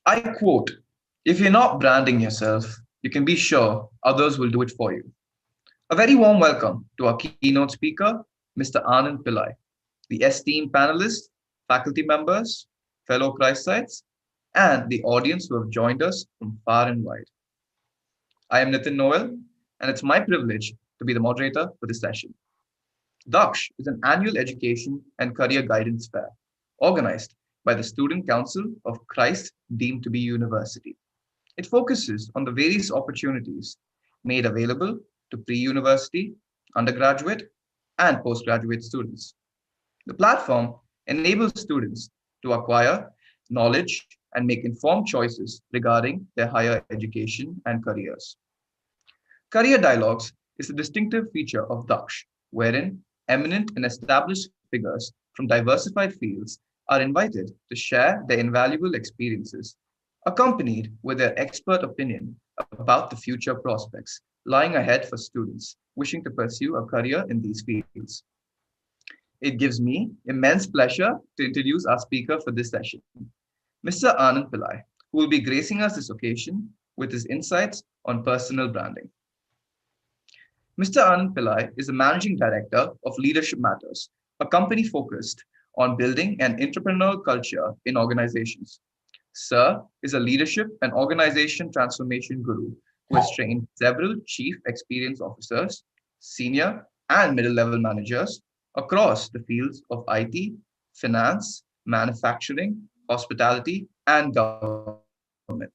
I quote, if you're not branding yourself, you can be sure others will do it for you. A very warm welcome to our keynote speaker, Mr. Anand Pillai, the esteemed panelists, faculty members, fellow Christites, and the audience who have joined us from far and wide. I am Nitin Noel, and it's my privilege to be the moderator for this session. Daksh is an annual education and career guidance fair organized by the Student Council of Christ deemed to be university. It focuses on the various opportunities made available to pre university, undergraduate, and postgraduate students. The platform enables students to acquire knowledge and make informed choices regarding their higher education and careers. Career Dialogues is a distinctive feature of Daksh, wherein eminent and established figures from diversified fields are invited to share their invaluable experiences, accompanied with their expert opinion about the future prospects lying ahead for students wishing to pursue a career in these fields. It gives me immense pleasure to introduce our speaker for this session, Mr. Anand Pillai, who will be gracing us this occasion with his insights on personal branding. Mr. Anand Pillai is the Managing Director of Leadership Matters, a company focused on building an entrepreneurial culture in organizations. Sir is a leadership and organization transformation guru who has trained several chief experience officers, senior and middle level managers across the fields of IT, finance, manufacturing, hospitality, and government.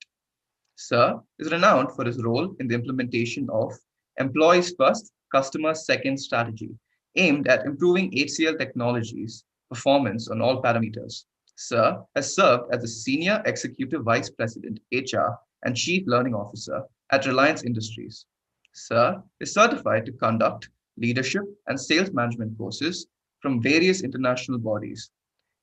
Sir is renowned for his role in the implementation of Employees First, Customers Second strategy, aimed at improving HCL Technologies' performance on all parameters. Sir has served as the Senior Executive Vice President, HR, and Chief Learning Officer at Reliance Industries. Sir is certified to conduct leadership and sales management courses from various international bodies.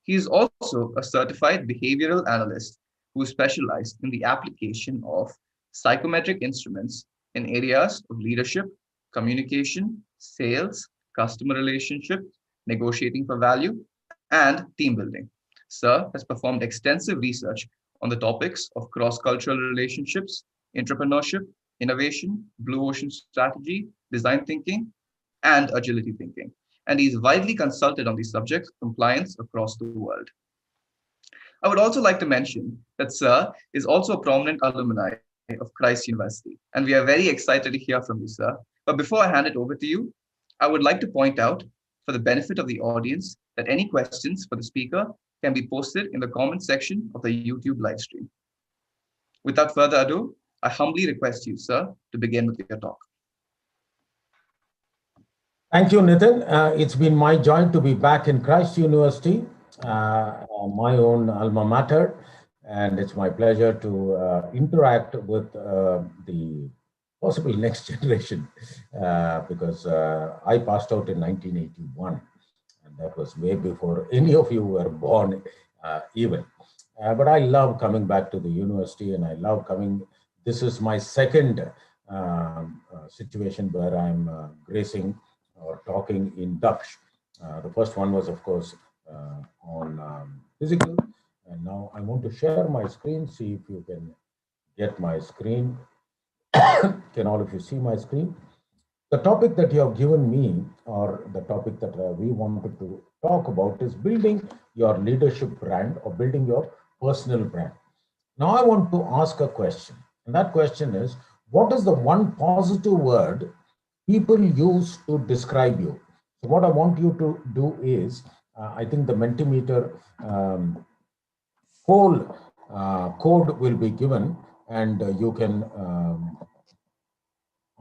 He is also a certified behavioral analyst who specialized in the application of psychometric instruments in areas of leadership, communication, sales, customer relationships, negotiating for value, and team building. Sir has performed extensive research on the topics of cross cultural relationships, entrepreneurship, innovation, blue ocean strategy, design thinking, and agility thinking. And he is widely consulted on these subjects compliance across the world. I would also like to mention that Sir is also a prominent alumni of Christ University, and we are very excited to hear from you, sir. But before I hand it over to you, I would like to point out, for the benefit of the audience, that any questions for the speaker can be posted in the comment section of the YouTube live stream. Without further ado, I humbly request you, sir, to begin with your talk. Thank you, Nitin. It's been my joy to be back in Christ University, my own alma mater, and it's my pleasure to interact with the possible next generation because I passed out in 1981, and that was way before any of you were born, even. But I love coming back to the university, and I love coming. This is my second situation where I'm gracing or talking in Dutch. The first one was, of course, on physical. And now I want to share my screen, see if you can get my screen. Can all of you see my screen? The topic that you have given me, or the topic that we wanted to talk about, is building your leadership brand or building your personal brand. Now I want to ask a question, and that question is, what is the one positive word people use to describe you? So what I want you to do is, I think the Mentimeter poll code will be given, and you can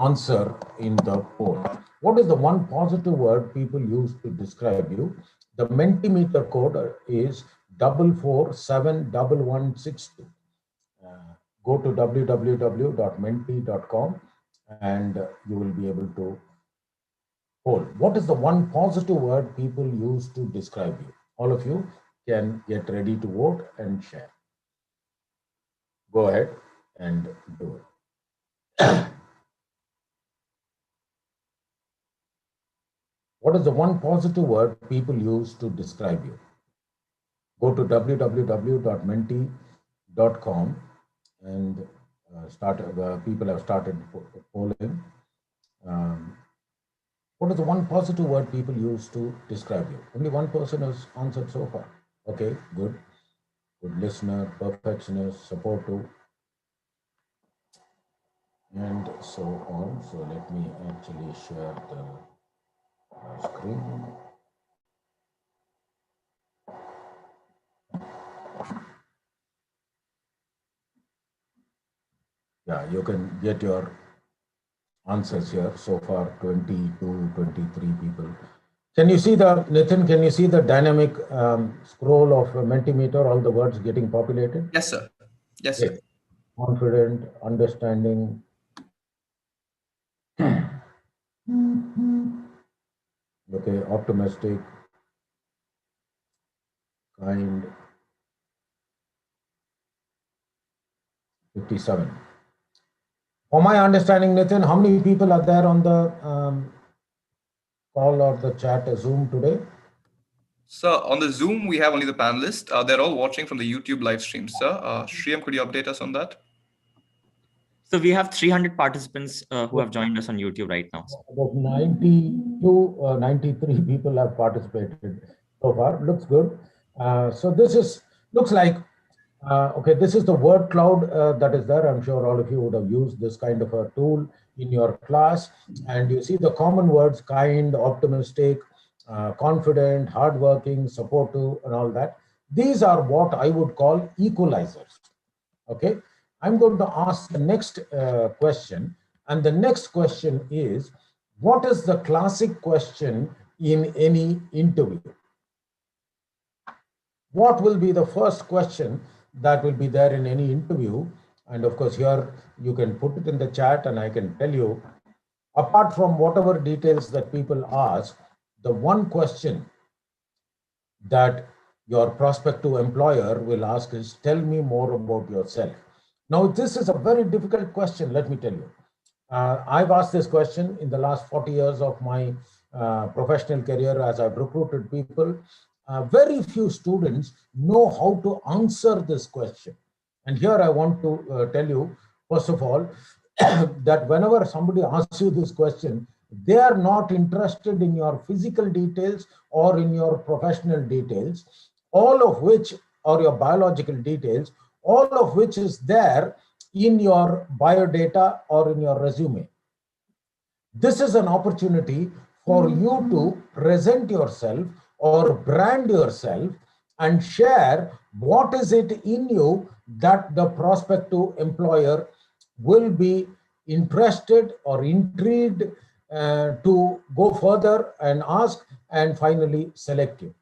answer in the poll. What is the one positive word people use to describe you? The Mentimeter code is 4471162. Go to www.menti.com and you will be able to poll. What is the one positive word people use to describe you? All of you can get ready to vote and share. Go ahead and do it. What is the one positive word people use to describe you? Go to www.menti.com com, and people have started polling. Um, what is the one positive word people use to describe you? Only one person has answered so far. Okay, good. Good listener, perfectionist, supportive, and so on. So let me actually share the screen. Yeah, you can get your answers here. So far, 22, 23 people. Can you see the, Nitin, can you see the dynamic scroll of Mentimeter, all the words getting populated? Yes, sir. Yes, sir. Okay. Confident, understanding, okay, optimistic, kind, 57. For my understanding, Nitin, how many people are there on the call or the chat Zoom today? So on the Zoom, we have only the panelists. They're all watching from the YouTube live stream, sir. Shriyam, could you update us on that? So we have 300 participants who have joined us on YouTube right now. About 92, 93 people have participated so far. Looks good. So this is, looks like, okay, this is the word cloud that is there. I'm sure all of you would have used this kind of a tool in your class. And you see the common words, kind, optimistic, confident, hardworking, supportive, and all that. These are what I would call equalizers. Okay, I'm going to ask the next question, and the next question is, what is the classic question in any interview? What will be the first question that will be there in any interview? And of course, here you can put it in the chat, and I can tell you, apart from whatever details that people ask, the one question that your prospective employer will ask is, tell me more about yourself. Now, this is a very difficult question, let me tell you. I've asked this question in the last 40 years of my professional career as I've recruited people. Very few students know how to answer this question. And here I want to tell you, first of all, that whenever somebody asks you this question, they are not interested in your physical details or in your professional details, all of which are your biological details, all of which is there in your biodata or in your resume. This is an opportunity for you to present yourself or brand yourself and share what is it in you that the prospective employer will be interested or intrigued to go further and ask and finally select you.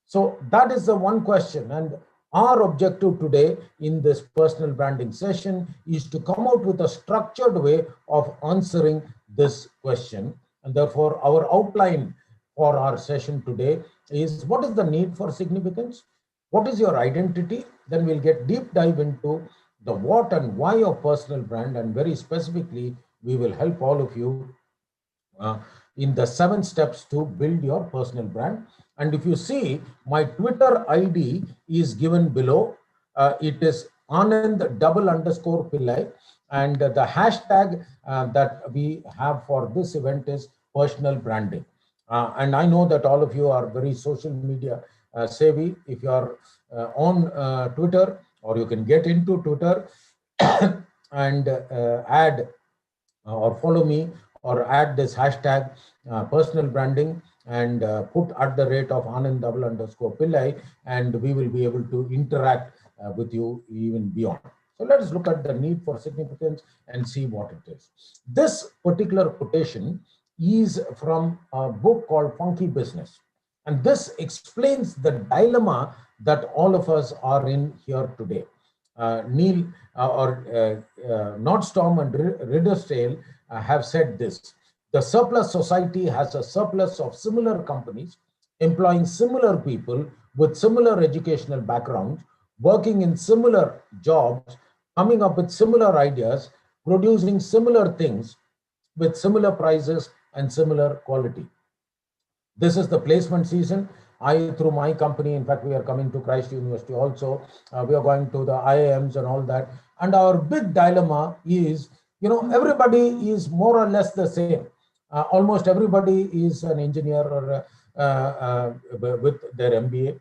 So that is the one question. And our objective today in this personal branding session is to come out with a structured way of answering this question. And therefore, our outline for our session today is, what is the need for significance? What is your identity? Then we'll get deep dive into the what and why of personal brand. And very specifically, we will help all of you in the 7 steps to build your personal brand. And if you see, my Twitter ID is given below. It is Anand _Pillai. And the hashtag that we have for this event is personal branding. And I know that all of you are very social media savvy. If you are on Twitter, or you can get into Twitter and add or follow me or add this hashtag personal branding and put @ of Anand _Pillai, and we will be able to interact with you even beyond. So let us look at the need for significance and see what it is. This particular quotation is from a book called Funky Business. And this explains the dilemma that all of us are in here today. Neil Nordstrom and Riddlesdale have said this: the surplus society has a surplus of similar companies employing similar people with similar educational backgrounds, working in similar jobs, coming up with similar ideas, producing similar things with similar prices and similar quality. This is the placement season, through my company, in fact, we are coming to Christ University also. We are going to the IIMs and all that. And our big dilemma is, everybody is more or less the same. Almost everybody is an engineer or with their MBA.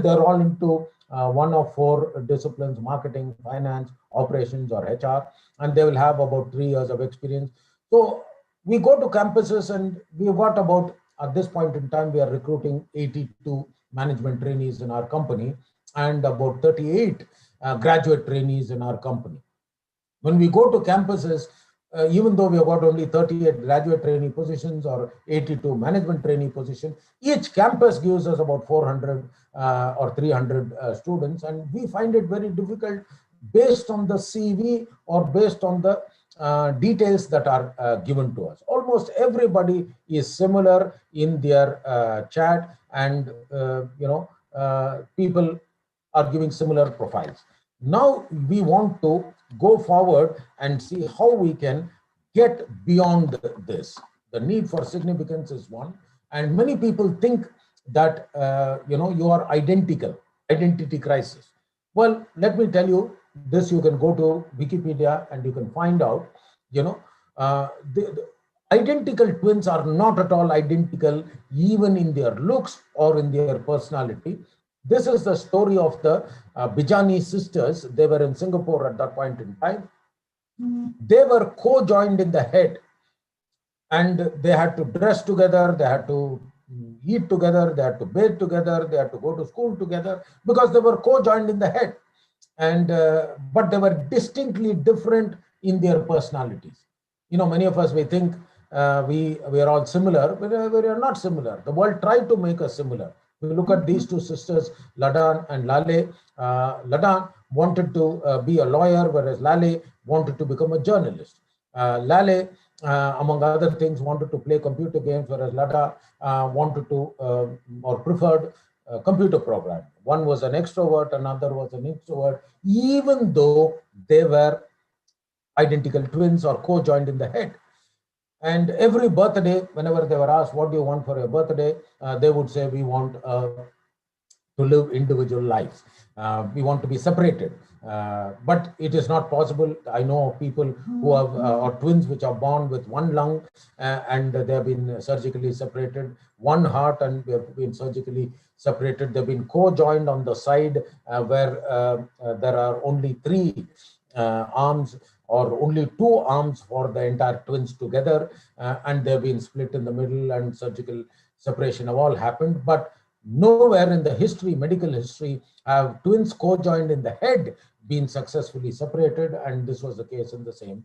They're all into one of four disciplines: marketing, finance, operations, or HR, and they will have about 3 years of experience. So we go to campuses, and we've got about, at this point in time, we are recruiting 82 management trainees in our company and about 38 graduate trainees in our company. When we go to campuses, even though we have got only 38 graduate trainee positions or 82 management trainee positions, each campus gives us about 400 or 300 students, and we find it very difficult based on the CV or based on the details that are given to us. Almost everybody is similar in their chat, and people are giving similar profiles. Now we want to go forward and see how we can get beyond this. The need for significance is one, and many people think that you are identical, identity crisis. Well, let me tell you this. You can go to Wikipedia and you can find out. The identical twins are not at all identical, even in their looks or in their personality. This is the story of the Bijani sisters. They were in Singapore at that point in time. They were co-joined in the head, and they had to dress together, they had to eat together, they had to bathe together, they had to go to school together, because they were co-joined in the head. And but they were distinctly different in their personalities. Many of us, we think we are all similar, but we are not similar. The world tried to make us similar. We look at these two sisters, Ladan and Lale. Ladan wanted to be a lawyer, whereas Lale wanted to become a journalist. Lale, among other things, wanted to play computer games, whereas Lada wanted to or preferred computer programming. One was an extrovert, another was an introvert, even though they were identical twins or co-joined in the head. And every birthday, whenever they were asked, what do you want for your birthday? They would say, we want to live individual lives. We want to be separated. But it is not possible. I know of people who have, or twins which are born with one lung and they have been surgically separated, one heart and they have been surgically separated. They've been co-joined on the side where there are only three arms or only two arms for the entire twins together, and they've been split in the middle, and surgical separation have all happened. But nowhere in the history, medical history, have twins co-joined in the head been successfully separated, and this was the case in the same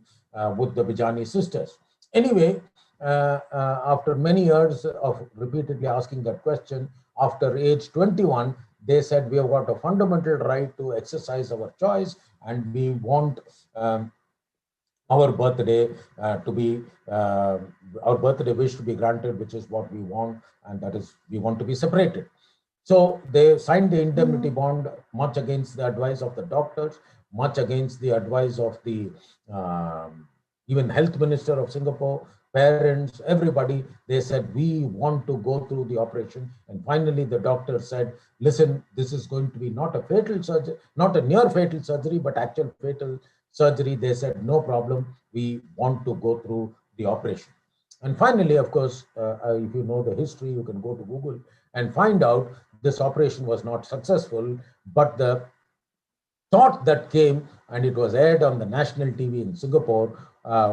with the Bijani sisters. Anyway, after many years of repeatedly asking that question, after age 21, they said, we have got a fundamental right to exercise our choice, and we want our birthday to be our birthday wish to be granted, which is what we want, and that is, we want to be separated. So they signed the indemnity bond, much against the advice of the doctors, much against the advice of the even health minister of Singapore, parents, everybody. They said, we want to go through the operation. And finally, the doctor said, listen, this is going to be not a fatal surgery, not a near fatal surgery, but actual fatal surgery. They said, no problem, we want to go through the operation. And finally, of course, if you know the history, you can go to Google and find out this operation was not successful, but the thought that came, and it was aired on the national TV in Singapore,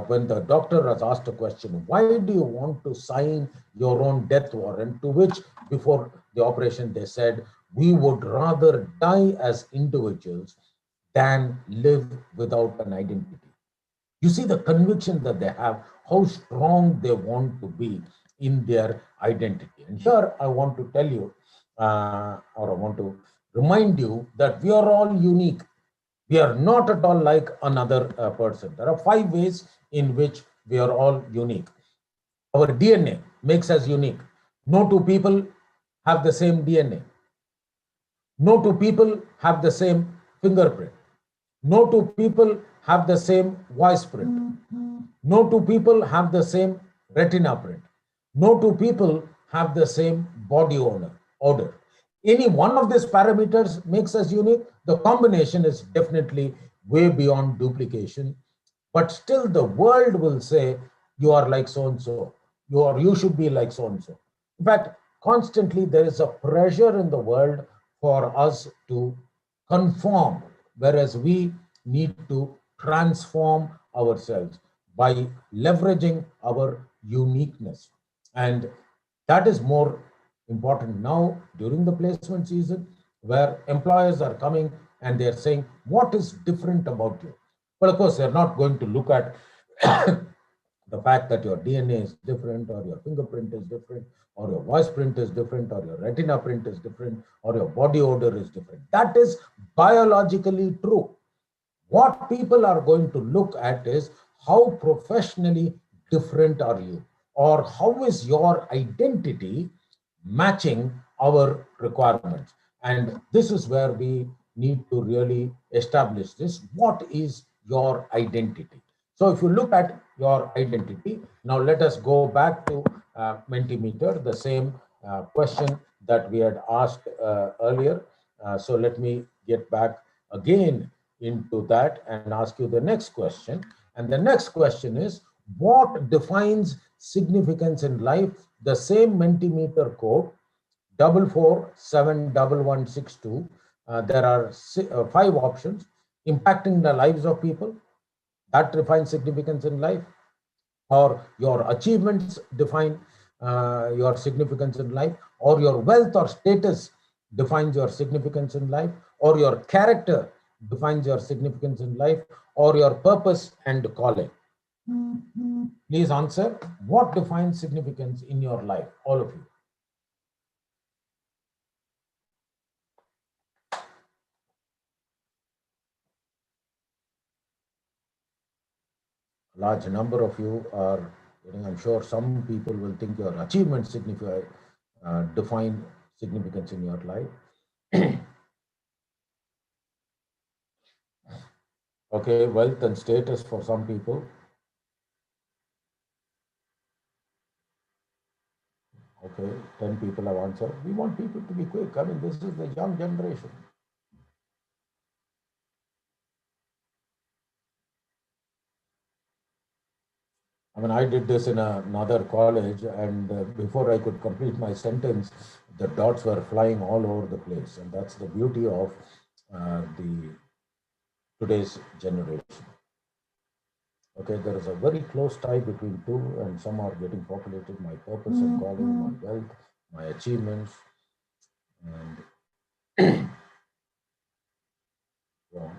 when the doctor was asked a question, why do you want to sign your own death warrant? To which, before the operation, they said, we would rather die as individuals than live without an identity. You see the conviction that they have, how strong they want to be in their identity. And here I want to tell you, or I want to remind you that we are all unique. We are not at all like another person. There are 5 ways in which we are all unique. Our DNA makes us unique. No two people have the same DNA. No two people have the same fingerprint. No two people have the same voice print. No two people have the same retina print. No two people have the same body owner order. Any one of these parameters makes us unique. The combination is definitely way beyond duplication, but still the world will say you are like so and so, you should be like so and so. In fact, constantly there is a pressure in the world for us to conform, whereas we need to transform ourselves by leveraging our uniqueness. And that is more important now during the placement season, where employers are coming and they're saying, what is different about you? But of course, they're not going to look at the fact that your DNA is different, or your fingerprint is different, or your voice print is different, or your retina print is different, or your body odor is different. That is biologically true. What people are going to look at is how professionally different are you, or how is your identity matching our requirements. And this is where we need to really establish this. What is your identity? So if you look at your identity, now let us go back to Mentimeter, the same question that we had asked earlier. So let me get back again into that and ask you the next question. And the next question is, what defines significance in life? The same Mentimeter code, 4471162. There are 5 options. Impacting the lives of people, that defines significance in life. Or your achievements define your significance in life, or your wealth or status defines your significance in life, or your character defines your significance in life, or your purpose and calling. Please answer, what defines significance in your life, all of you? A large number of you are, I'm sure some people will think your achievements define significance in your life. Okay, wealth and status for some people. Okay, 10 people have answered. We want people to be quick. I mean, this is the young generation. I mean, I did this in another college, and before I could complete my sentence, the dots were flying all over the place. And that's the beauty of today's generation. Okay, there is a very close tie between two, and some are getting populated. My purpose and calling, my wealth, my achievements, and so on.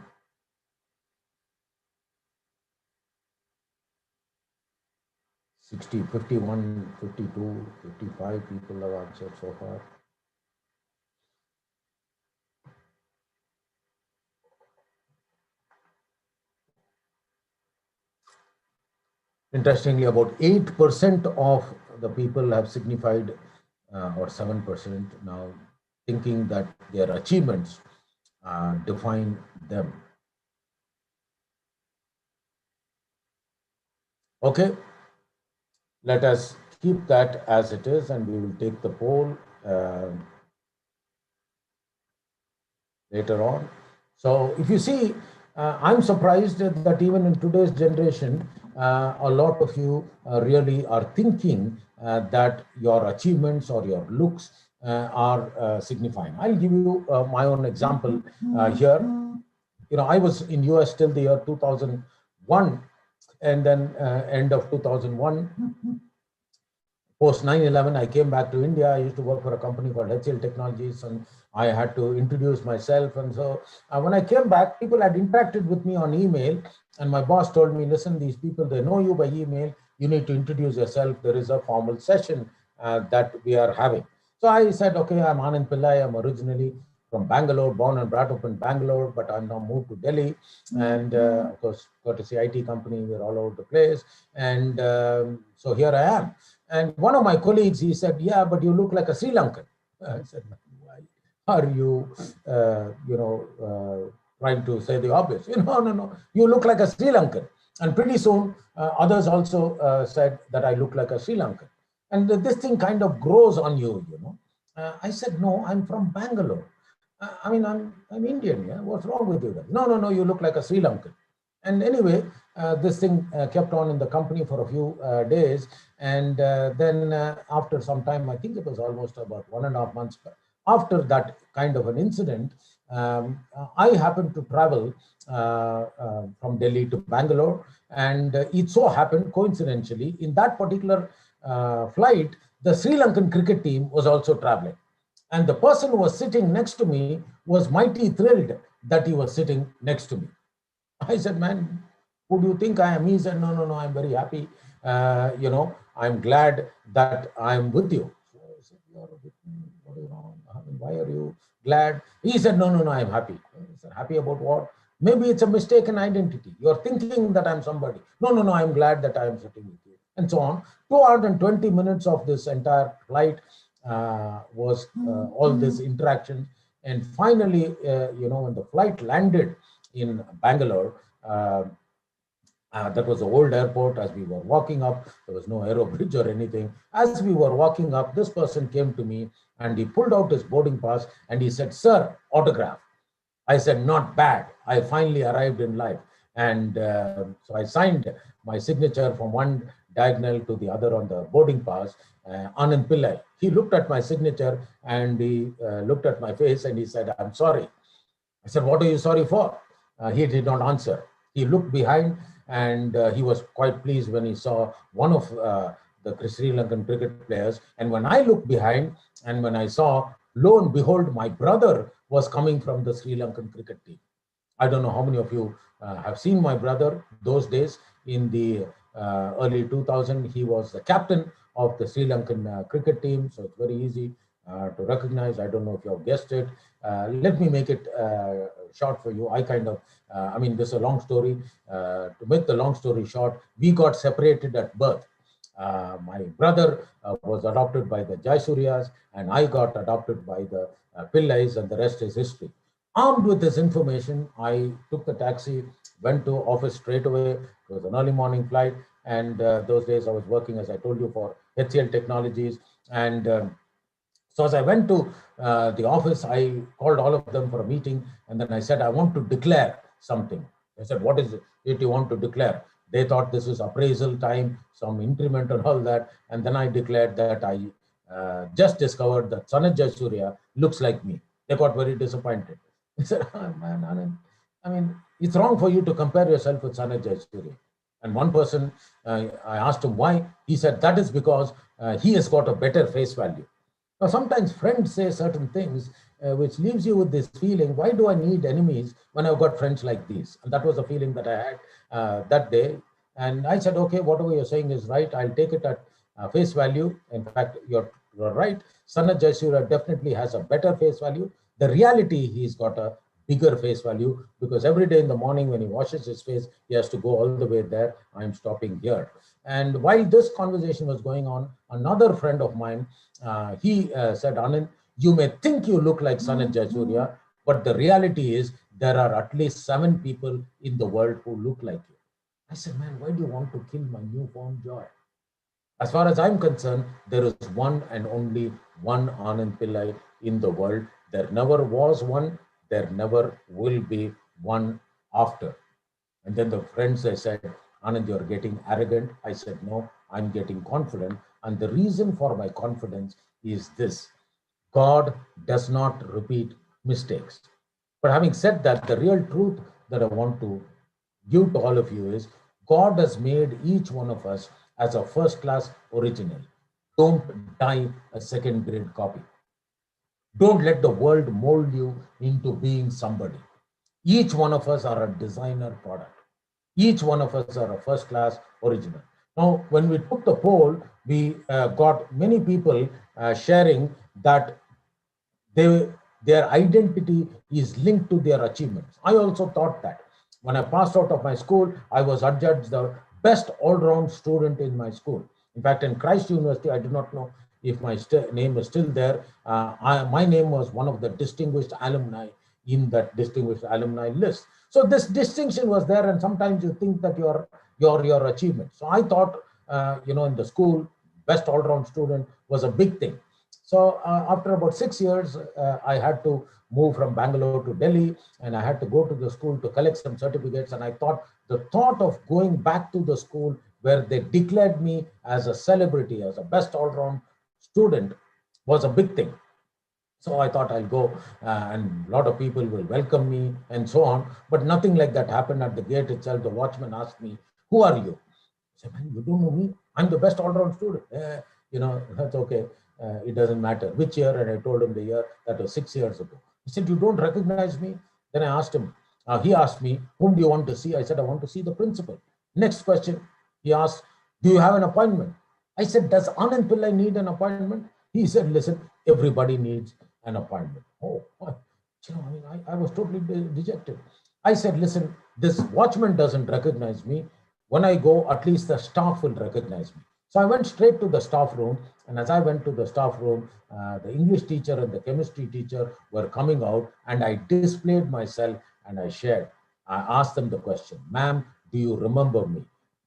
60, 51, 52, 55 people have answered so far. Interestingly, about 8% of the people have signified, or 7% now, thinking that their achievements define them. Okay, let us keep that as it is, and we will take the poll later on. So if you see, I'm surprised that even in today's generation, a lot of you really are thinking that your achievements or your looks are signifying. I'll give you my own example here. I was in US till the year 2001, and then end of 2001, post 9/11, I came back to India. I used to work for a company called HCL Technologies, and I had to introduce myself. And so when I came back, people had interacted with me on email, and my boss told me, listen, these people, they know you by email. You need to introduce yourself. There is a formal session that we are having. So I said, okay, I'm Anand Pillai. I'm originally from Bangalore, born and brought up in Bangalore, but I'm now moved to Delhi. And of course, courtesy IT company, we're all over the place. And so here I am. And one of my colleagues, he said, yeah, but you look like a Sri Lankan. I said, why are you, trying to say the obvious? No. You look like a Sri Lankan. And pretty soon, others also said that I look like a Sri Lankan. And this thing kind of grows on you, I said, no, I'm from Bangalore. I mean, I'm Indian. Yeah, what's wrong with you guys? No, no, no, you look like a Sri Lankan. And anyway, this thing kept on in the company for a few days. And then after some time, I think it was almost about 1.5 months after that kind of an incident, I happened to travel from Delhi to Bangalore. And it so happened, coincidentally, in that particular flight, the Sri Lankan cricket team was also traveling. And the person who was sitting next to me was mighty thrilled that he was sitting next to me. I said, man, who do you think I am? He said, no, no, no, I'm very happy. I'm glad that I'm with you. So I said, you're with me. What is wrong? I mean, why are you glad? He said, no, no, no, I'm happy. I said, happy about what? Maybe it's a mistaken identity. You're thinking that I'm somebody. No, no, no, I'm glad that I'm sitting with you. And so on. 220 minutes of this entire flight was all this interaction. And finally, when the flight landed in Bangalore, that was the old airport. As we were walking up, there was no aero bridge or anything. As we were walking up, this person came to me and he pulled out his boarding pass and he said, sir, autograph. I said, not bad. I finally arrived in life. And so I signed my signature from one diagonal to the other on the boarding pass, Anand Pillai. He looked at my signature and he looked at my face and he said, I'm sorry. I said, what are you sorry for? He did not answer. He looked behind and he was quite pleased when he saw one of the Sri Lankan cricket players. And when I looked behind and when I saw, lo and behold, my brother was coming from the Sri Lankan cricket team. I don't know how many of you have seen my brother those days. In the early 2000s, he was the captain of the Sri Lankan cricket team. So it's very easy to recognize. I don't know if you have guessed it. Let me make it short for you. This is a long story. To make the long story short, we got separated at birth. My brother was adopted by the Jaisuryas, and I got adopted by the Pillais, and the rest is history. Armed with this information, I took the taxi, went to office straight away. It was an early morning flight, and those days I was working, as I told you, for HCL Technologies. And so as I went to the office, I called all of them for a meeting, and then I said, I want to declare something. They said, what is it you want to declare? They thought this was appraisal time, some increment and all that. And then I declared that I just discovered that Sanat Jayasuriya looks like me. They got very disappointed. They said, oh, man, Anand, I mean, it's wrong for you to compare yourself with Sanat Jayasuriya. And one person, I asked him why. He said, that is because he has got a better face value. Now, sometimes friends say certain things which leaves you with this feeling, why do I need enemies when I've got friends like these? And that was the feeling that I had that day. And I said, okay, whatever you're saying is right. I'll take it at face value. In fact, you're right. Sanat Jayasuriya definitely has a better face value. The reality, he's got a bigger face value because every day in the morning when he washes his face, he has to go all the way there. I'm stopping here. And while this conversation was going on, another friend of mine, he said, Anand, you may think you look like Sanat Jayasuriya, but the reality is there are at least 7 people in the world who look like you. I said, man, why do you want to kill my newfound joy? As far as I'm concerned, there is one and only one Anand Pillai in the world. There never was one. There never will be one after. And then the friends, they said, Anand, you're getting arrogant. I said, no, I'm getting confident. And the reason for my confidence is this. God does not repeat mistakes. But having said that, the real truth that I want to give to all of you is God has made each one of us as a first class original. Don't die a second grade copy. Don't let the world mold you into being somebody. Each one of us are a designer product. Each one of us are a first class original. Now, when we took the poll, we got many people sharing that their identity is linked to their achievements. I also thought that. When I passed out of my school, I was adjudged the best all-round student in my school. In fact, in Christ University, I do not know if my name is still there. My name was one of the distinguished alumni in that distinguished alumni list. So this distinction was there, and sometimes you think that your achievement. So I thought, in the school, best all-round student was a big thing. So after about 6 years, I had to move from Bangalore to Delhi, and I had to go to the school to collect some certificates. And I thought the thought of going back to the school where they declared me as a celebrity, as a best all-round student, was a big thing. So I thought I'll go and a lot of people will welcome me and so on. But nothing like that happened at the gate itself. The watchman asked me, "Who are you?" I said, "Man, you don't know me. I'm the best all-round student." That's okay. It doesn't matter. Which year? And I told him the year. That was 6 years ago. He said, "You don't recognize me?" Then I asked him, he asked me, "Whom do you want to see?" I said, "I want to see the principal." Next question, he asked, "Do you have an appointment?" I said, "Does Anand Pillai need an appointment?" He said, "Listen, everybody needs an appointment." Oh, I was totally dejected. I said, "Listen, this watchman doesn't recognize me. When I go, at least the staff will recognize me." So I went straight to the staff room. And as I went to the staff room, the English teacher and the chemistry teacher were coming out, and I displayed myself and I shared. I asked them the question, "Ma'am, do you remember me?"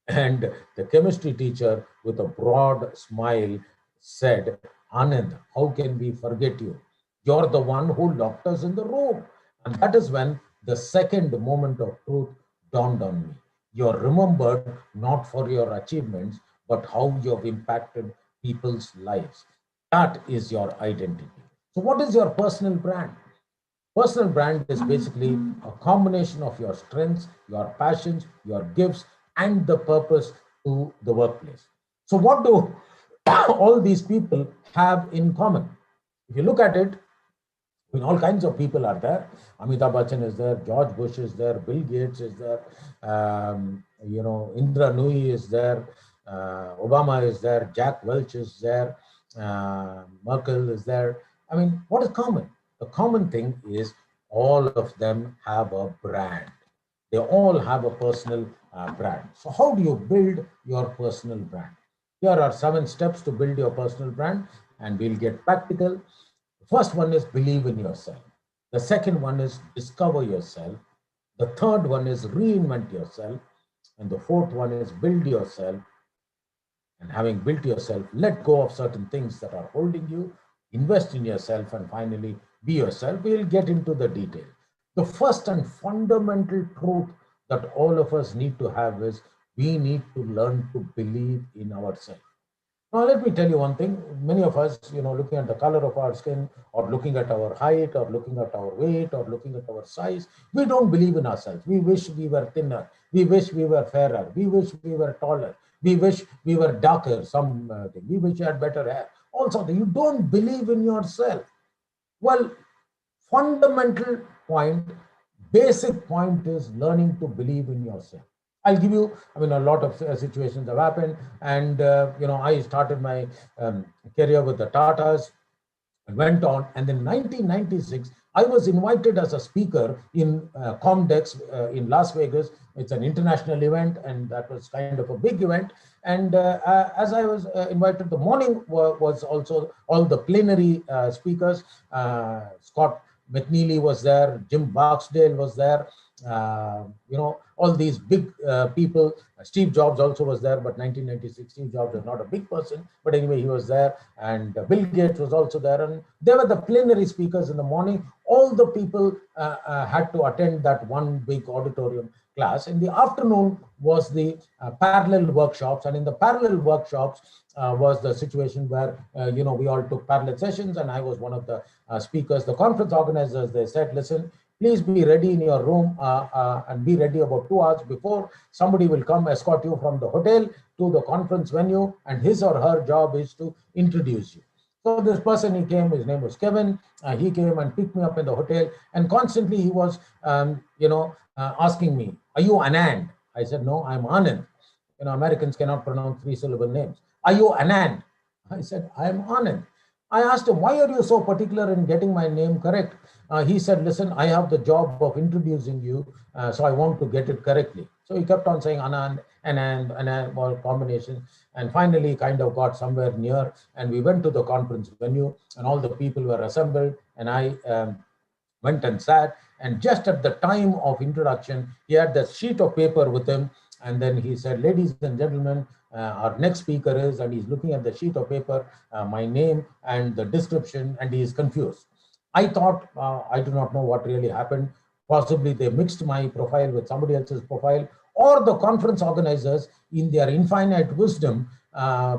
And the chemistry teacher, with a broad smile, said, "Anand, how can we forget you? You're the one who locked us in the room." And that is when the second moment of truth dawned on me. You're remembered not for your achievements, but how you've impacted people's lives. That is your identity. So, what is your personal brand? Personal brand is basically a combination of your strengths, your passions, your gifts, and the purpose to the workplace. So, what do all these people have in common? If you look at it, I mean, all kinds of people are there. Amitabh Bachchan is there, George Bush is there, Bill Gates is there, Indra Nooyi is there, Obama is there, Jack Welch is there, Merkel is there. I mean, what is common? The common thing is all of them have a brand. They all have a personal brand. So, how do you build your personal brand? Here are 7 steps to build your personal brand, and we'll get practical. The first one is believe in yourself. The second one is discover yourself. The third one is reinvent yourself. And the fourth one is build yourself. And having built yourself, let go of certain things that are holding you, invest in yourself, and finally be yourself. We'll get into the detail. The first and fundamental truth that all of us need to have is we need to learn to believe in ourselves. Now, let me tell you one thing. Many of us, looking at the color of our skin, or looking at our height, or looking at our weight, or looking at our size, we don't believe in ourselves. We wish we were thinner. We wish we were fairer. We wish we were taller. We wish we were darker. We wish you had better hair. All sorts. You don't believe in yourself. Well, fundamental point, basic point is learning to believe in yourself. I'll give you, a lot of situations have happened. And, I started my career with the Tatas and went on. And in 1996, I was invited as a speaker in Comdex in Las Vegas. It's an international event, and that was kind of a big event. And as I was invited, the morning was also all the plenary speakers. Scott McNeely was there, Jim Barksdale was there, all these big people. Steve Jobs also was there, but 1996, Steve Jobs was not a big person, but anyway, he was there. And Bill Gates was also there. And they were the plenary speakers in the morning. All the people had to attend that one big auditorium class. In the afternoon was the parallel workshops. And in the parallel workshops was the situation where, we all took parallel sessions, and I was one of the speakers. The conference organizers, they said, "Listen, please be ready in your room and be ready about 2 hours before. Somebody will come escort you from the hotel to the conference venue, and his or her job is to introduce you." So this person, he came, his name was Kevin. He came and picked me up in the hotel, and constantly he was, asking me, "Are you Anand?" I said, "No, I'm Anand." Americans cannot pronounce 3-syllable names. "Are you Anand?" I said, "I am Anand." I asked him, "Why are you so particular in getting my name correct?" He said, "Listen, I have the job of introducing you, so I want to get it correctly." So he kept on saying Anand, Anand, all combination. And finally kind of got somewhere near, and we went to the conference venue, and all the people were assembled, and I went and sat. And just at the time of introduction, he had that sheet of paper with him, And then he said, ladies and gentlemen, our next speaker is, and he's looking at the sheet of paper, my name and the description, and he is confused. I thought, I do not know what really happened. Possibly they mixed my profile with somebody else's profile, or the conference organizers, in their infinite wisdom,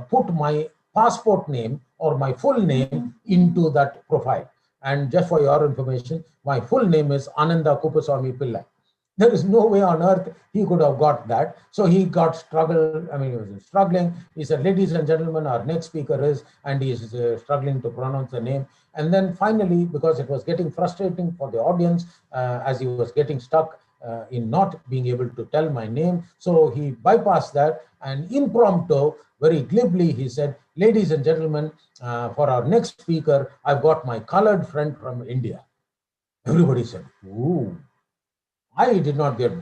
put my passport name or my full name into that profile. And just for your information, my full name is Ananda Kupaswamy Pillai. There is no way on earth he could have got that. So he got struggled. I mean, he was struggling. He said, ladies and gentlemen, our next speaker is, and he is struggling to pronounce the name. And then finally, because it was getting frustrating for the audience, as he was getting stuck in not being able to tell my name, so he bypassed that, and impromptu, very glibly, he said, ladies and gentlemen, for our next speaker, I've got my colored friend from India. Everybody said, ooh. I did not get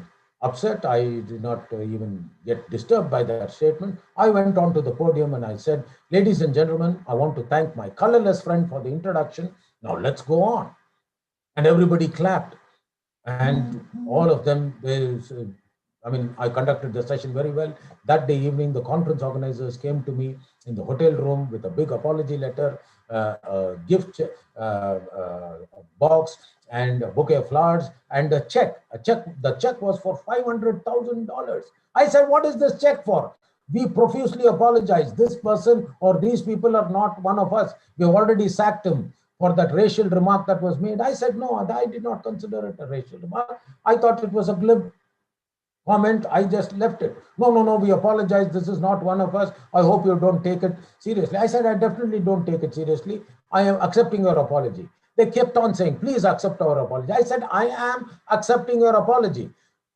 upset. I did not even get disturbed by that statement. I went on to the podium and I said, ladies and gentlemen, I want to thank my colorless friend for the introduction. Now let's go on. And everybody clapped. And all of them, I conducted the session very well. That day evening, the conference organizers came to me in the hotel room with a big apology letter, a gift box, and a bouquet of flowers, and a check. The check was for $500,000. I said, what is this check for? We profusely apologize. This person or these people are not one of us. We have already sacked him for that racial remark that was made. I said, no, I did not consider it a racial remark. I thought it was a glib comment. I just left it. No, we apologize. This is not one of us. I hope you don't take it seriously. I said, I definitely don't take it seriously. I am accepting your apology. They kept on saying, please accept our apology. I said, I am accepting your apology.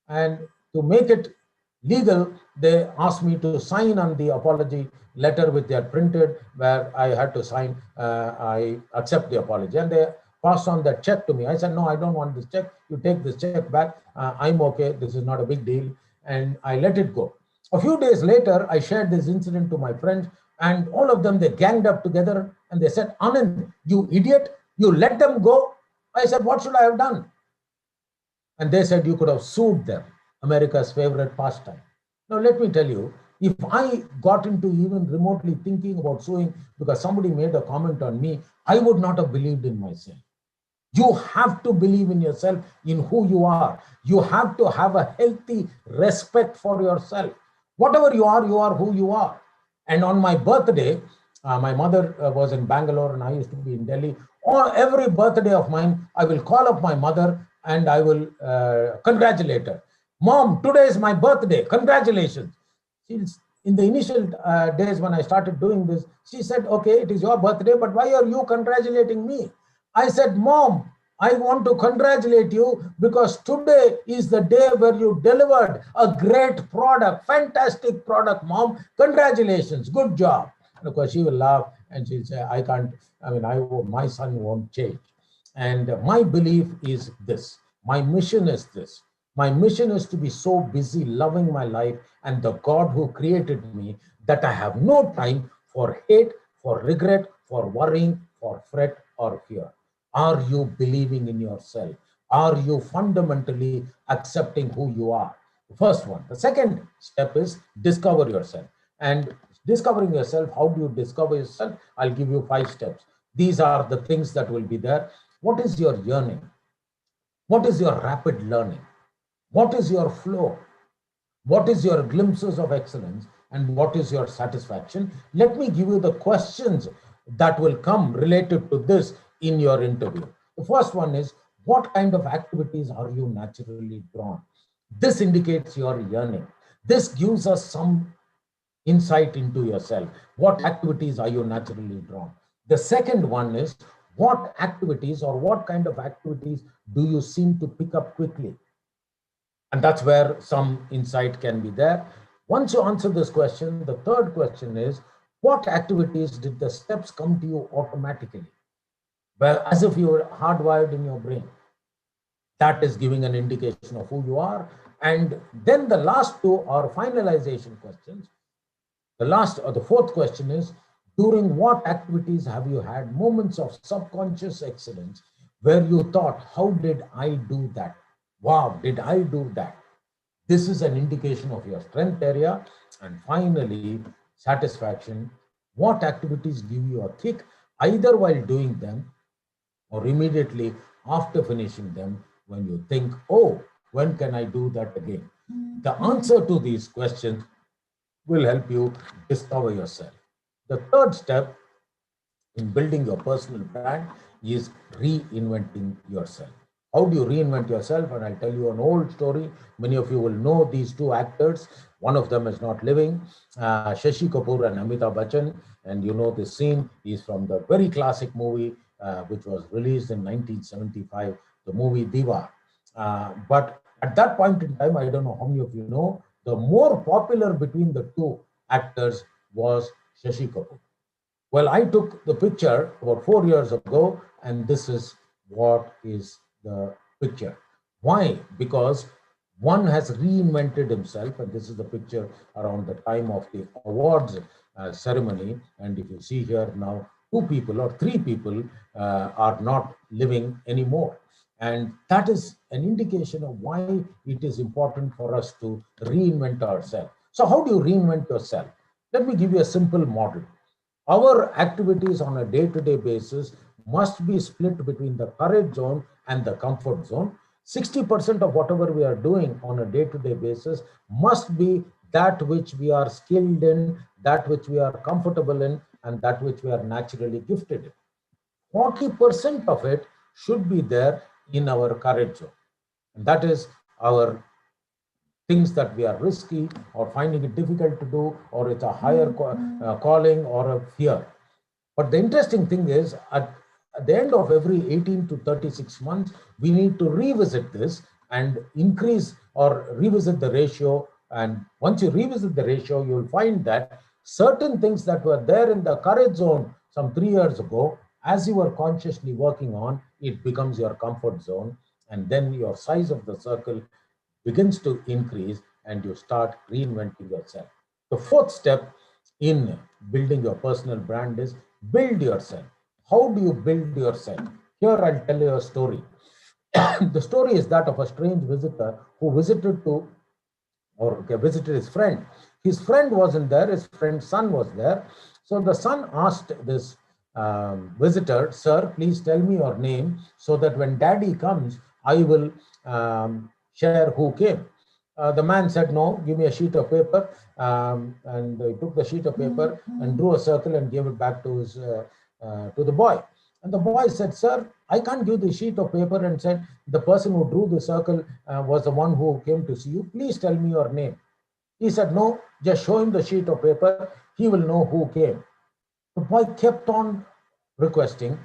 And to make it legal, they asked me to sign on the apology letter which they had printed, where I had to sign, I accept the apology. And they passed on that check to me. I said, no, I don't want this check. You take this check back. I'm okay. This is not a big deal. And I let it go. A few days later, I shared this incident to my friends, and all of them, they ganged up together and they said, Anand, you idiot, you let them go. I said, what should I have done? And they said, you could have sued them, America's favorite pastime. Now, let me tell you, if I got into even remotely thinking about suing because somebody made a comment on me, I would not have believed in myself. You have to believe in yourself, in who you are. You have to have a healthy respect for yourself. Whatever you are who you are. And on my birthday, my mother was in Bangalore and I used to be in Delhi. On every birthday of mine, I will call up my mother and I will congratulate her. Mom, today is my birthday. Congratulations. In the initial days when I started doing this, she said, okay, it is your birthday, but why are you congratulating me? I said, Mom, I want to congratulate you because today is the day where you delivered a great product, fantastic product, Mom. Congratulations, good job. And of course, she will laugh and she'll say, my son won't change. And my belief is this. My mission is this. My mission is to be so busy loving my life and the God who created me that I have no time for hate, for regret, for worrying, for fret or fear. Are you believing in yourself? Are you fundamentally accepting who you are? The first one. The second step is discover yourself. And discovering yourself, how do you discover yourself? I'll give you 5 steps. These are the things that will be there. What is your yearning? What is your rapid learning? What is your flow? What is your glimpses of excellence? And what is your satisfaction? Let me give you the questions that will come related to this in your interview. The first one is, what kind of activities are you naturally drawn? This indicates your yearning. This gives us some insight into yourself. What activities are you naturally drawn? The second one is, what activities or what kind of activities do you seem to pick up quickly? And that's where some insight can be there. Once you answer this question, the third question is, what activities did the steps come to you automatically? Well, as if you were hardwired in your brain. That is giving an indication of who you are. And then the last two are finalization questions. The fourth question is, during what activities have you had moments of subconscious excellence where you thought, how did I do that? Wow, did I do that? This is an indication of your strength area. And finally, satisfaction. What activities give you a kick either while doing them or immediately after finishing them when you think, oh, when can I do that again? The answer to these questions will help you discover yourself. The third step in building your personal brand is reinventing yourself. How do you reinvent yourself? And I'll tell you an old story. Many of you will know these two actors. One of them is not living, Shashi Kapoor and Amitabh Bachchan. And you know this scene is from the very classic movie, which was released in 1975, the movie Diva. But at that point in time, I don't know how many of you know, the more popular between the two actors was Shashi Kapoor. Well, I took the picture about 4 years ago, and this is what is the picture. Why? Because one has reinvented himself, and this is the picture around the time of the awards ceremony. And if you see here now, two people or three people are not living anymore. And that is an indication of why it is important for us to reinvent ourselves. So, how do you reinvent yourself? Let me give you a simple model. Our activities on a day-to-day basis must be split between the courage zone and the comfort zone. 60% of whatever we are doing on a day-to-day basis must be that which we are skilled in, that which we are comfortable in, and that which we are naturally gifted in. 40% of it should be there in our courage zone. And that is our things that we are risky or finding it difficult to do, or it's a higher calling or a fear. But the interesting thing is, at the end of every 18 to 36 months, we need to revisit this and increase or revisit the ratio. And once you revisit the ratio, you'll find that certain things that were there in the courage zone some 3 years ago, as you were consciously working on, it becomes your comfort zone. And then your size of the circle begins to increase and you start reinventing yourself. The fourth step in building your personal brand is build yourself. How do you build yourself? Here I'll tell you a story. The story is that of a strange visitor who visited his friend. His friend wasn't there, his friend's son was there. So the son asked this visitor, sir, please tell me your name so that when daddy comes, I will share who came. The man said, no, give me a sheet of paper. And he took the sheet of paper and drew a circle and gave it back to to the boy. And the boy said, sir, I can't give the sheet of paper and said, the person who drew the circle was the one who came to see you. Please tell me your name. He said, no, just show him the sheet of paper. He will know who came. The boy kept on requesting.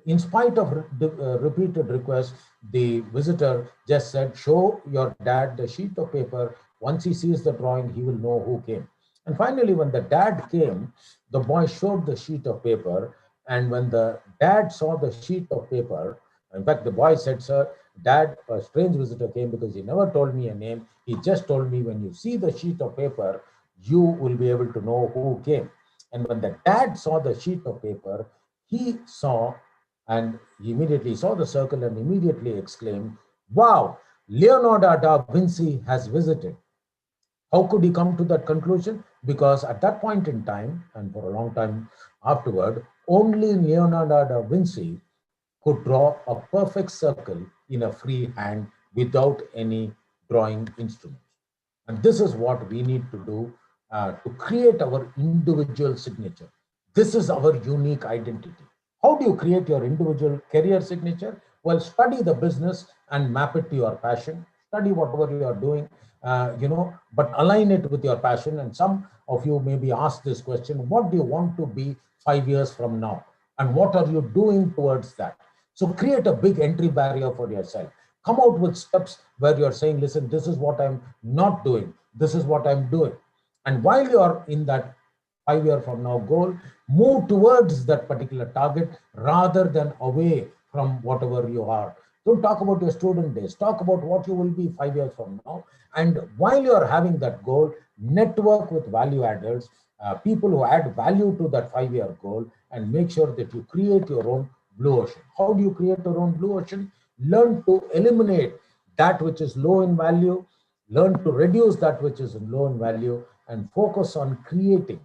In spite of repeated requests, the visitor just said, show your dad the sheet of paper. Once he sees the drawing, he will know who came. And finally, when the dad came, the boy showed the sheet of paper. And when the dad saw the sheet of paper, in fact, the boy said, sir, dad, a strange visitor came because he never told me a name. He just told me when you see the sheet of paper, you will be able to know who came. And when the dad saw the sheet of paper, he saw and he immediately saw the circle and immediately exclaimed, wow, Leonardo da Vinci has visited. How could he come to that conclusion? Because at that point in time, and for a long time afterward, only Leonardo da Vinci could draw a perfect circle in a free hand without any drawing instruments. And this is what we need to do to create our individual signature. This is our unique identity. How do you create your individual career signature? Well, study the business and map it to your passion. Study whatever you are doing, but align it with your passion. And some of you may be asked this question, what do you want to be 5 years from now? And what are you doing towards that? So create a big entry barrier for yourself. Come out with steps where you're saying, listen, this is what I'm not doing. This is what I'm doing. And while you're in that 5 year from now goal, move towards that particular target rather than away from whatever you are. Don't talk about your student days. Talk about what you will be 5 years from now. And while you're having that goal, network with value adders, people who add value to that 5 year goal, and make sure that you create your own blue ocean. How do you create your own blue ocean? Learn to eliminate that which is low in value. Learn to reduce that which is low in value and focus on creating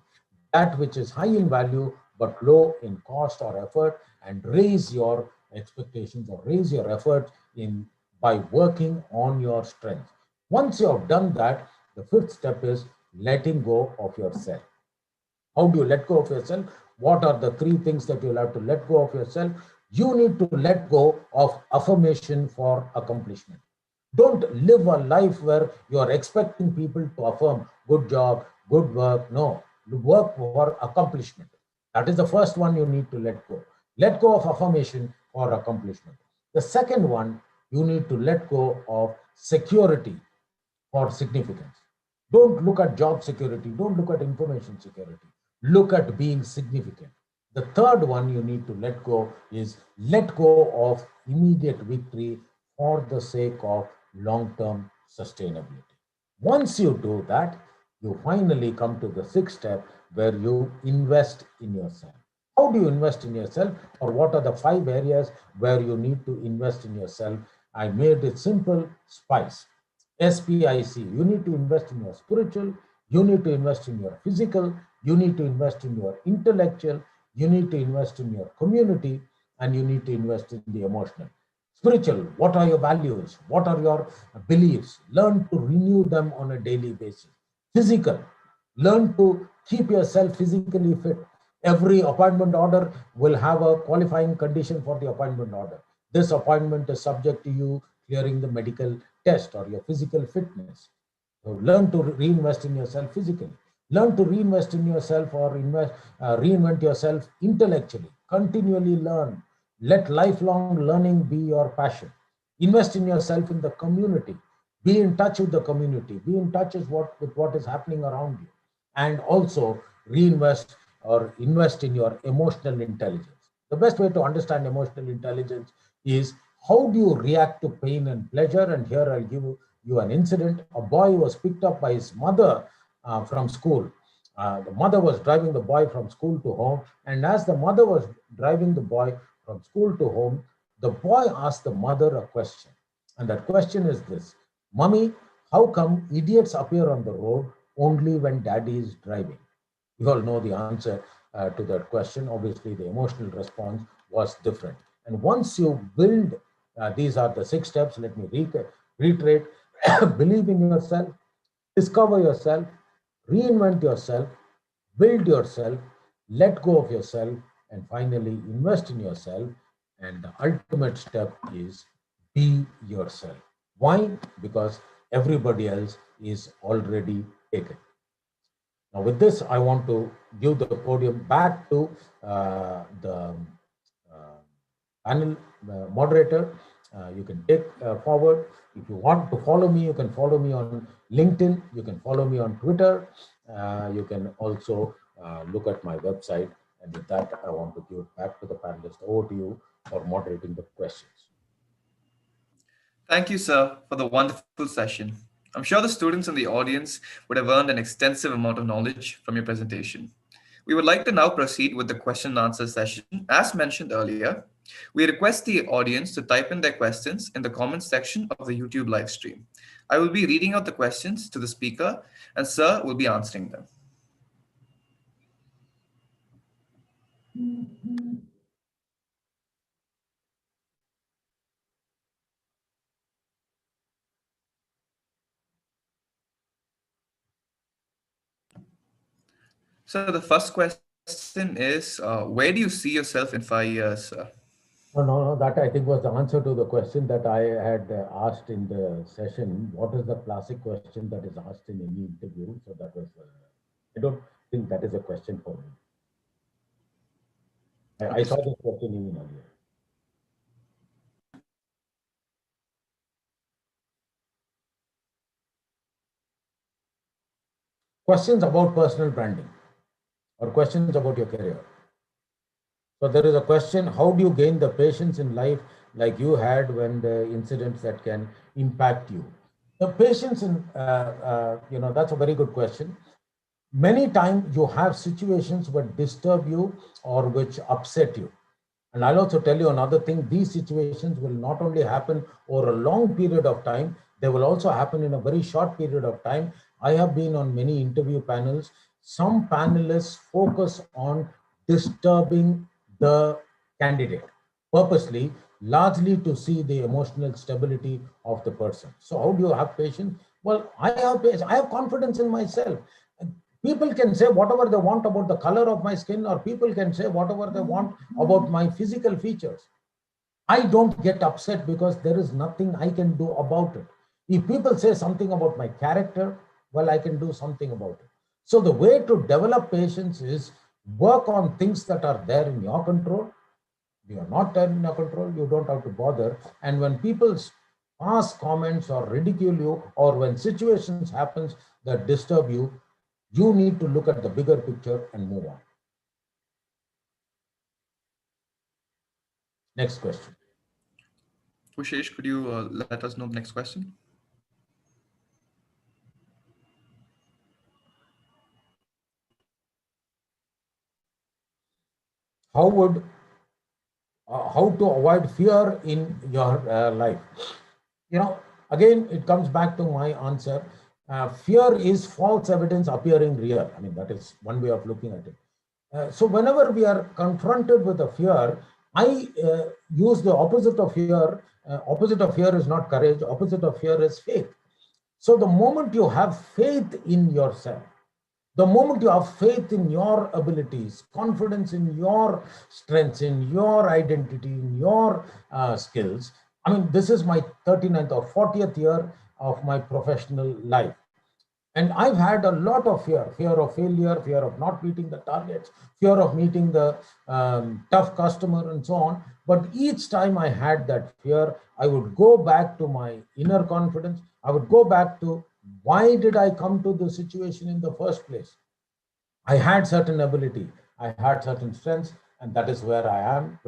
that which is high in value but low in cost or effort, and raise your expectations or raise your effort in by working on your strengths. Once you have done that, the fifth step is letting go of yourself. How do you let go of yourself? What are the three things that you'll have to let go of yourself? You need to let go of affirmation for accomplishment. Don't live a life where you're expecting people to affirm good job, good work. No, work for accomplishment. That is the first one you need to let go. Let go of affirmation for accomplishment. The second one, you need to let go of security for significance. Don't look at job security, don't look at information security. Look at being significant. The third one you need to let go is let go of immediate victory for the sake of long term sustainability. Once you do that, you finally come to the sixth step where you invest in yourself. How do you invest in yourself, or what are the five areas where you need to invest in yourself? I made it simple: spice. SPIC. You need to invest in your spiritual, you need to invest in your physical, you need to invest in your intellectual, you need to invest in your community, and you need to invest in the emotional. Spiritual, what are your values? What are your beliefs? Learn to renew them on a daily basis. Physical, learn to keep yourself physically fit. Every appointment order will have a qualifying condition for the appointment order. This appointment is subject to you clearing the medical test or your physical fitness. So learn to reinvest in yourself physically. Learn to reinvest in yourself or reinvent yourself intellectually. Continually learn. Let lifelong learning be your passion. Invest in yourself in the community. Be in touch with the community. Be in touch with what is happening around you. And also reinvest or invest in your emotional intelligence. The best way to understand emotional intelligence is how do you react to pain and pleasure. And here I'll give you an incident. A boy was picked up by his mother from school. The mother was driving the boy from school to home, and as the mother was driving the boy from school to home, the boy asked the mother a question. And that question is this: Mummy, how come idiots appear on the road only when daddy is driving? You all know the answer to that question. Obviously, the emotional response was different. And once you build, these are the six steps. Let me reiterate: believe in yourself, discover yourself, reinvent yourself, build yourself, let go of yourself, and finally invest in yourself. And the ultimate step is be yourself. Why? Because everybody else is already taken. Now, with this, I want to give the podium back to the uh, panel moderator. You can take forward. If you want to follow me, you can follow me on LinkedIn. You can follow me on Twitter. You can also look at my website. And with that, I want to give it back to the panelists. Over to you for moderating the questions. Thank you, sir, for the wonderful session. I'm sure the students in the audience would have earned an extensive amount of knowledge from your presentation. We would like to now proceed with the question and answer session. As mentioned earlier, we request the audience to type in their questions in the comments section of the YouTube live stream. I will be reading out the questions to the speaker, and sir will be answering them. So the first question is, where do you see yourself in 5 years, sir? No. That I think was the answer to the question that I had asked in the session. What is the classic question that is asked in any interview? So that was, I don't think that is a question for me. I Okay, saw sir. this question even earlier. Questions about personal branding or questions about your career. So there is a question: how do you gain the patience in life like you had when the incidents that can impact you? The patience in, that's a very good question. Many times you have situations that disturb you or which upset you. And I'll also tell you another thing: these situations will not only happen over a long period of time, They will also happen in a very short period of time. I have been on many interview panels. Some panelists focus on disturbing the candidate purposely, largely to see the emotional stability of the person. So how do you have patience? Well, I have patience. I have confidence in myself. People can say whatever they want about the color of my skin, or people can say whatever they want about my physical features. I don't get upset because there is nothing I can do about it. If people say something about my character, well, I can do something about it. So the way to develop patience is work on things that are there in your control. You are not in your control, you don't have to bother. And when people pass comments or ridicule you, or when situations happens that disturb you, you need to look at the bigger picture and move on. Next question. Ushesh, could you let us know the next question? How would how to avoid fear in your life? You know, again, it comes back to my answer. Fear is false evidence appearing real. I mean, that is one way of looking at it. So whenever we are confronted with a fear, I use the opposite of fear. Opposite of fear is not courage. Opposite of fear is faith. So the moment you have faith in yourself, the moment you have faith in your abilities, confidence in your strengths, in your identity, in your skills. I mean, this is my 39th or 40th year of my professional life. And I've had a lot of fear of failure, fear of not meeting the targets, fear of meeting the tough customer, and so on. But each time I had that fear, I would go back to my inner confidence. I would go back to why did I come to the situation in the first place? I had certain ability, I had certain strengths, and that is where I am,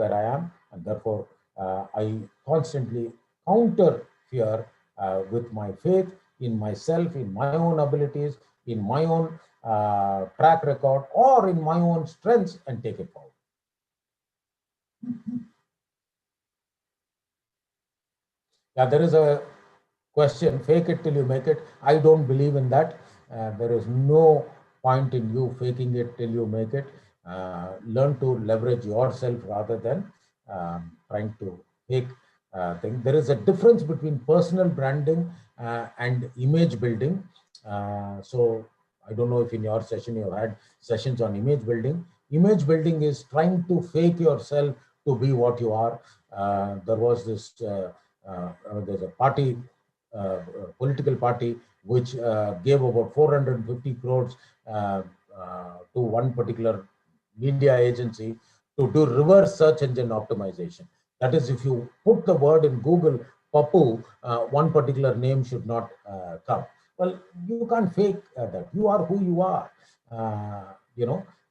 and therefore I constantly counter fear with my faith in myself, in my own abilities, in my own track record, or in my own strengths, and take it forward. Yeah, there is a question, fake it till you make it. I don't believe in that. There is no point in you faking it till you make it. Learn to leverage yourself rather than trying to fake things. There is a difference between personal branding and image building. So I don't know if in your session you had sessions on image building. Image building is trying to fake yourself to be what you are. There was this there's a party, political party, which gave about 450 crores to one particular media agency to do reverse search engine optimization. That is, if you put the word in Google, Papu, one particular name should not come. Well, you can't fake that. You are who you are.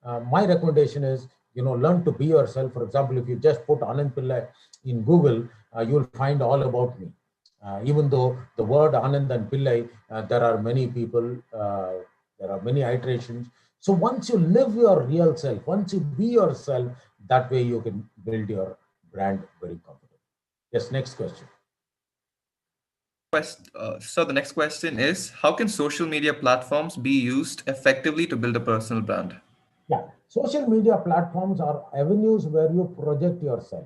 My recommendation is, learn to be yourself. For example, if you just put Anand Pillai in Google, you'll find all about me. Even though the word Anand and Pillai, there are many people, there are many iterations. So once you live your real self, once you be yourself, that way you can build your brand very confidently. Yes, next question. So the next question is, how can social media platforms be used effectively to build a personal brand? Yeah, social media platforms are avenues where you project yourself.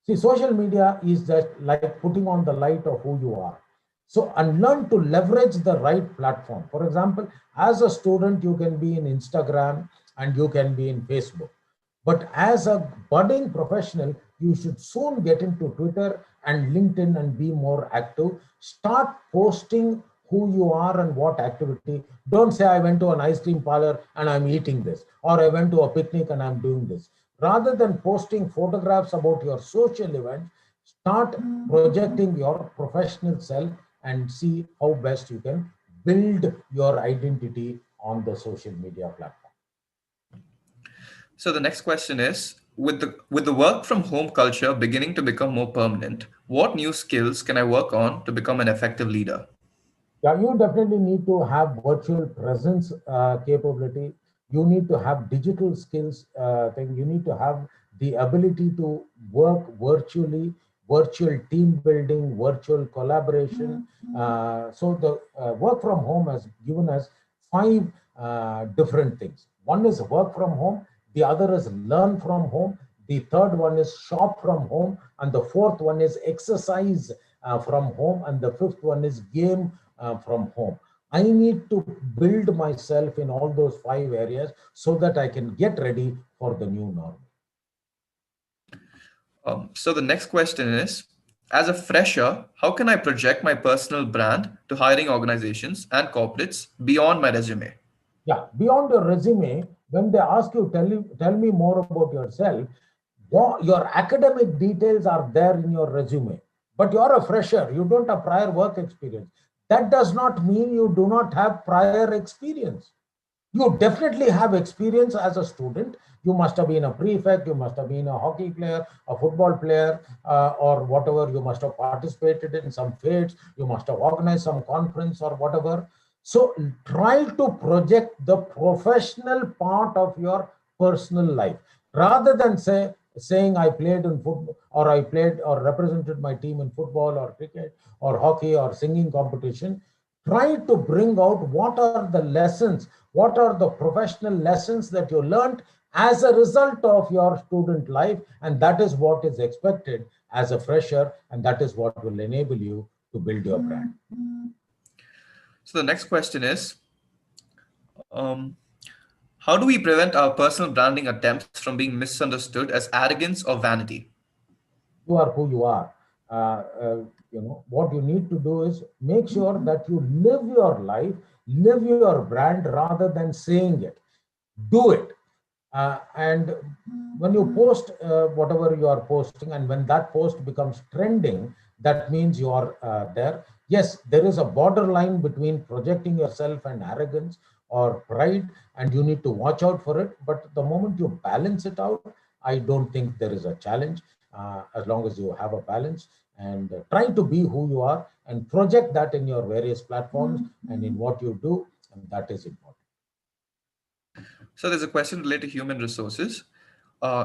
See, social media is just like putting on the light of who you are. So, and learn to leverage the right platform. For example, as a student, you can be in Instagram and you can be in Facebook. But as a budding professional, you should soon get into Twitter and LinkedIn and be more active. Start posting who you are and what activity. Don't say, I went to an ice cream parlor and I'm eating this, or I went to a picnic and I'm doing this. Rather than posting photographs about your social event, start projecting your professional self and see how best you can build your identity on the social media platform. So the next question is, with the work from home culture beginning to become more permanent, what new skills can I work on to become an effective leader? Yeah, you definitely need to have virtual presence capability. You need to have digital skills thing. You need to have the ability to work virtually. virtual team building, virtual collaboration. So the work from home has given us five different things. One is work from home, the other is learn from home, the third one is shop from home, and the fourth one is exercise from home, and the fifth one is game from home. I need to build myself in all those five areas so that I can get ready for the new normal. So the next question is, as a fresher, how can I project my personal brand to hiring organizations and corporates beyond my resume? Yeah, beyond your resume, when they ask you, tell me more about yourself, your academic details are there in your resume, but you're a fresher, you don't have prior work experience. That does not mean you do not have prior experience. You definitely have experience as a student. You must have been a prefect, you must have been a hockey player, a football player, or whatever. You must have participated in some fetes, you must have organized some conference or whatever. So try to project the professional part of your personal life rather than saying I played in football, or I played or represented my team in football or cricket or hockey or singing competition. Try to bring out what are the lessons, what are the professional lessons that you learned as a result of your student life, and that is what is expected as a fresher, and that is what will enable you to build your brand. So the next question is, um, how do we prevent our personal branding attempts from being misunderstood as arrogance or vanity? You are who you are. What you need to do is make sure that you live your life, live your brand rather than saying it. Do it. And when you post whatever you are posting, and when that post becomes trending, that means you are there. Yes, there is a borderline between projecting yourself and arrogance or pride, and you need to watch out for it. But the moment you balance it out, I don't think there is a challenge, as long as you have a balance and try to be who you are and project that in your various platforms and in what you do, and that is important. So there's a question related to human resources.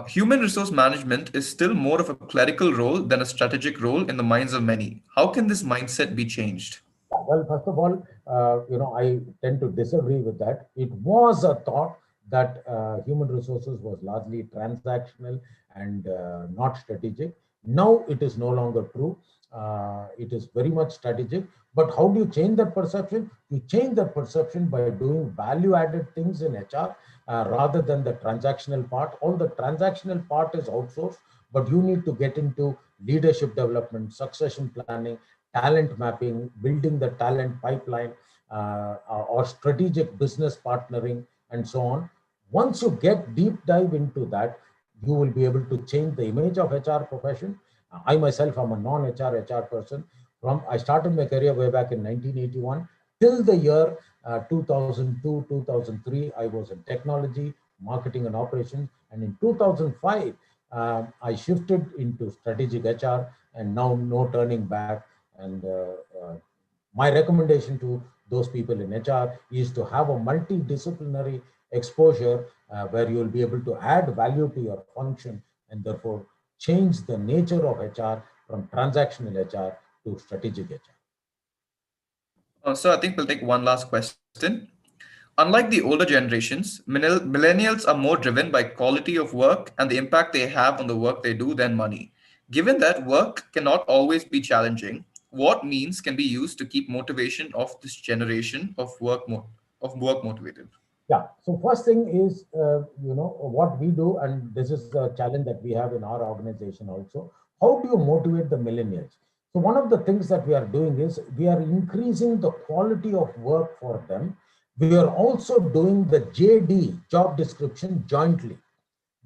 Human resource management is still more of a clerical role than a strategic role in the minds of many. How can this mindset be changed? Well, first of all, I tend to disagree with that. It was a thought that human resources was largely transactional and not strategic. Now it is no longer true. It is very much strategic. But how do you change that perception? You change that perception by doing value-added things in HR rather than the transactional part. All the transactional part is outsourced, but you need to get into leadership development, succession planning, talent mapping, building the talent pipeline, or strategic business partnering, and so on. Once you get deep dive into that, you will be able to change the image of HR profession. I myself am a non-HR HR person. I started my career way back in 1981 till the year 2002, 2003. I was in technology, marketing, and operations, and in 2005 I shifted into strategic HR, and now no turning back. And my recommendation to those people in HR is to have a multidisciplinary exposure where you will be able to add value to your function and therefore change the nature of HR from transactional HR to strategic HR. So I think we'll take one last question. Unlike the older generations, millennials are more driven by quality of work and the impact they have on the work they do than money. Given that work cannot always be challenging, what means can be used to keep motivation of this generation of work motivated? Yeah. So first thing is, what we do, and this is a challenge that we have in our organization also. How do you motivate the millennials? So one of the things that we are doing is we are increasing the quality of work for them. We are also doing the JD, job description, jointly.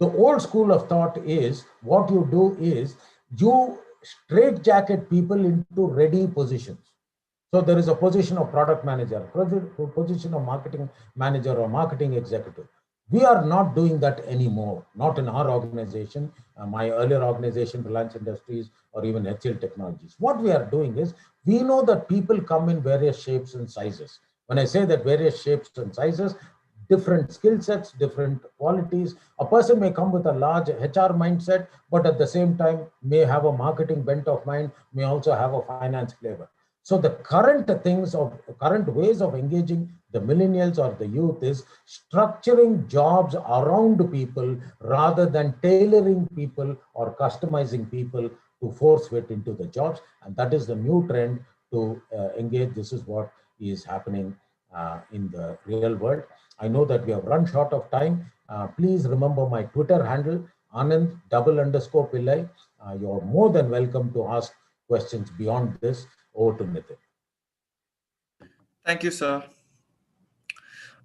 The old school of thought is what you do is you straitjacket people into ready positions. So there is a position of product manager, position of marketing manager or marketing executive. We are not doing that anymore, not in our organization, my earlier organization, Reliance Industries, or even HL Technologies. What we are doing is we know that people come in various shapes and sizes. When I say that various shapes and sizes, different skill sets, different qualities. A person may come with a large HR mindset, but at the same time may have a marketing bent of mind, may also have a finance flavor. So the current ways of engaging the millennials or the youth is structuring jobs around people rather than tailoring people or customizing people to force fit into the jobs. And that is the new trend to engage. This is what is happening in the real world. I know that we have run short of time. Please remember my Twitter handle, Anand double underscore Pillai. You're more than welcome to ask questions beyond this. Over to Nitin. Thank you, sir.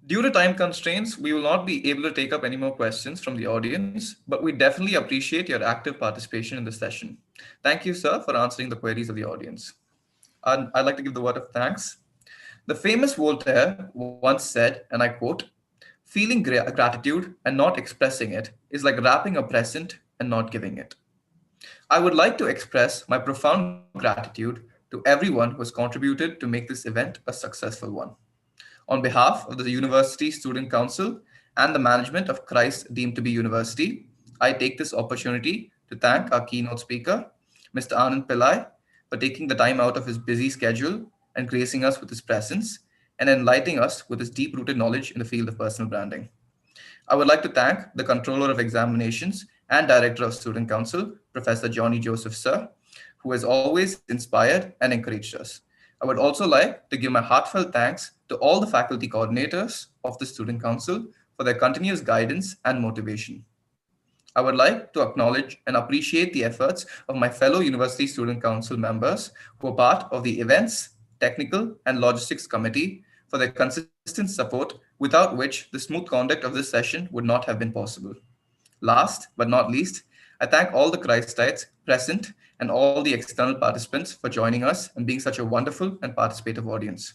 Due to time constraints, we will not be able to take up any more questions from the audience, but we definitely appreciate your active participation in the session. Thank you, sir, for answering the queries of the audience. And I'd like to give the word of thanks. The famous Voltaire once said, and I quote, feeling gratitude and not expressing it is like wrapping a present and not giving it. I would like to express my profound gratitude to everyone who has contributed to make this event a successful one. On behalf of the University Student Council and the management of Christ deemed to be University, I take this opportunity to thank our keynote speaker, Mr. Anand Pillai, for taking the time out of his busy schedule and gracing us with his presence and enlightening us with his deep rooted knowledge in the field of personal branding. I would like to thank the Controller of Examinations and Director of Student Council, Professor Johnny Joseph Sir, who has always inspired and encouraged us. I would also like to give my heartfelt thanks to all the faculty coordinators of the Student Council for their continuous guidance and motivation. I would like to acknowledge and appreciate the efforts of my fellow University Student Council members who are part of the Events, Technical, and Logistics Committee for their consistent support, without which the smooth conduct of this session would not have been possible. Last but not least, I thank all the Christites present and all the external participants for joining us and being such a wonderful and participative audience.